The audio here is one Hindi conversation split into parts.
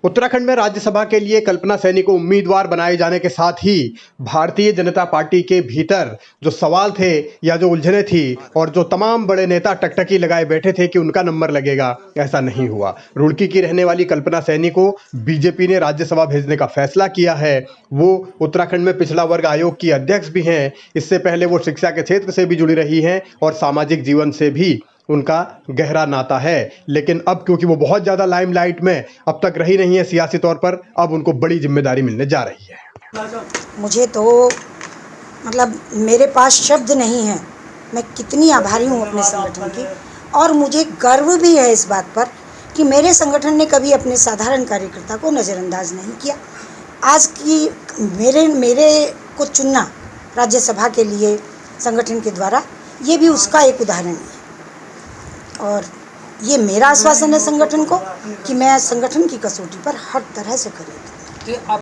उत्तराखंड में राज्यसभा के लिए कल्पना सैनी को उम्मीदवार बनाए जाने के साथ ही भारतीय जनता पार्टी के भीतर जो सवाल थे या जो उलझने थी और जो तमाम बड़े नेता टकटकी लगाए बैठे थे कि उनका नंबर लगेगा, ऐसा नहीं हुआ। रुड़की की रहने वाली कल्पना सैनी को बीजेपी ने राज्यसभा भेजने का फैसला किया है। वो उत्तराखंड में पिछड़ा वर्ग आयोग की अध्यक्ष भी हैं। इससे पहले वो शिक्षा के क्षेत्र से भी जुड़ी रही हैं और सामाजिक जीवन से भी उनका गहरा नाता है। लेकिन अब क्योंकि वो बहुत ज़्यादा लाइमलाइट में अब तक रही नहीं है सियासी तौर पर, अब उनको बड़ी जिम्मेदारी मिलने जा रही है। मुझे तो मेरे पास शब्द नहीं है। मैं कितनी आभारी हूँ अपने संगठन की, और मुझे गर्व भी है इस बात पर कि मेरे संगठन ने कभी अपने साधारण कार्यकर्ता को नज़रअंदाज नहीं किया। आज की मेरे को चुनना राज्यसभा के लिए संगठन के द्वारा, ये भी उसका एक उदाहरण है। और ये मेरा आश्वासन है संगठन को कि मैं संगठन की कसौटी पर हर तरह से खरी उतरूंगी।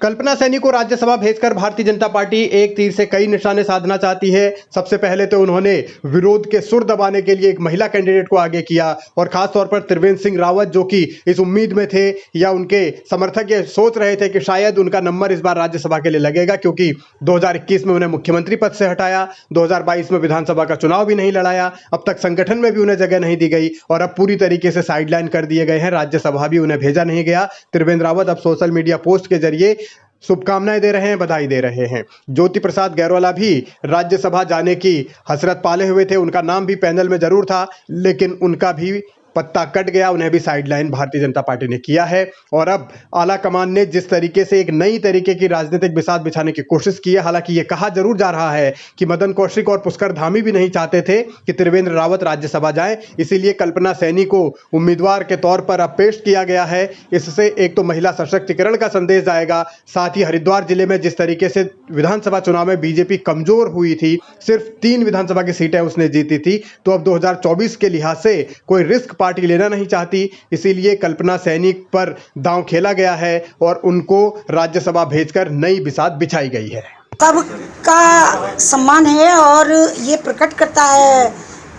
कल्पना सैनी को राज्यसभा भेजकर भारतीय जनता पार्टी एक तीर से कई निशाने साधना चाहती है। सबसे पहले तो उन्होंने विरोध के सुर दबाने के लिए एक महिला कैंडिडेट को आगे किया, और खास तौर पर त्रिवेंद्र सिंह रावत, जो कि इस उम्मीद में थे या उनके समर्थक ये सोच रहे थे कि शायद उनका नंबर इस बार राज्यसभा के लिए लगेगा, क्योंकि 2021 में उन्हें मुख्यमंत्री पद से हटाया, 2022 में विधानसभा का चुनाव भी नहीं लड़ाया, अब तक संगठन में भी उन्हें जगह नहीं दी गई और अब पूरी तरीके से साइडलाइन कर दिए गए हैं। राज्यसभा भी उन्हें भेजा नहीं गया। त्रिवेंद्र रावत अब सोशल मीडिया पोस्ट के जरिए शुभकामनाएं दे रहे हैं, बधाई दे रहे हैं। ज्योति प्रसाद गैरवाला भी राज्यसभा जाने की हसरत पाले हुए थे। उनका नाम भी पैनल में जरूर था, लेकिन उनका भी पत्ता कट गया। उन्हें भी साइडलाइन भारतीय जनता पार्टी ने किया है। और अब आला कमान ने जिस तरीके से एक नई तरीके की राजनीतिक बिसात बिछाने की कोशिश की है, हालांकि ये कहा जरूर जा रहा है कि मदन कौशिक और पुष्कर धामी भी नहीं चाहते थे कि त्रिवेंद्र रावत राज्यसभा जाए, इसीलिए कल्पना सैनी को उम्मीदवार के तौर पर अब पेश किया गया है। इससे एक तो महिला सशक्तिकरण का संदेश जाएगा, साथ ही हरिद्वार जिले में जिस तरीके से विधानसभा चुनाव में बीजेपी कमजोर हुई थी, सिर्फ 3 विधानसभा की सीटें उसने जीती थी, तो अब 2024 के लिहाज से कोई रिस्क पार्टी लेना नहीं चाहती। इसीलिए कल्पना सैनी पर दांव खेला गया है और उनको राज्यसभा भेजकर नई बिसात बिछाई गई है। सबका सम्मान है और ये प्रकट करता है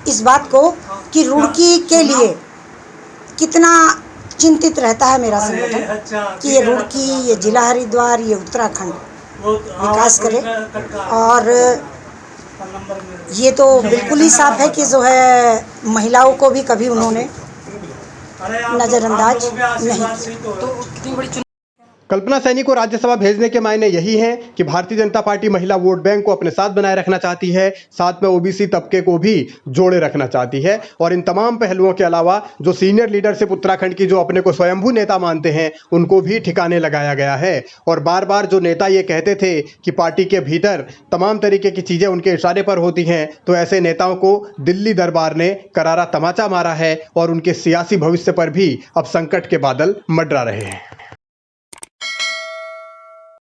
इस बात को कि रुड़की के लिए कितना चिंतित रहता है मेरा संगठन कि ये रुड़की, ये जिला हरिद्वार, ये उत्तराखंड विकास करे। और ये तो बिल्कुल ही साफ है कि जो है महिलाओं को भी कभी उन्होंने नज़रअंदाज नहीं। कल्पना सैनी को राज्यसभा भेजने के मायने यही हैं कि भारतीय जनता पार्टी महिला वोट बैंक को अपने साथ बनाए रखना चाहती है, साथ में ओबीसी तबके को भी जोड़े रखना चाहती है। और इन तमाम पहलुओं के अलावा जो सीनियर लीडरशिप उत्तराखंड की, जो अपने को स्वयंभू नेता मानते हैं, उनको भी ठिकाने लगाया गया है। और बार बार जो नेता ये कहते थे कि पार्टी के भीतर तमाम तरीके की चीज़ें उनके इशारे पर होती हैं, तो ऐसे नेताओं को दिल्ली दरबार ने करारा तमाचा मारा है और उनके सियासी भविष्य पर भी अब संकट के बादल मंडरा रहे हैं।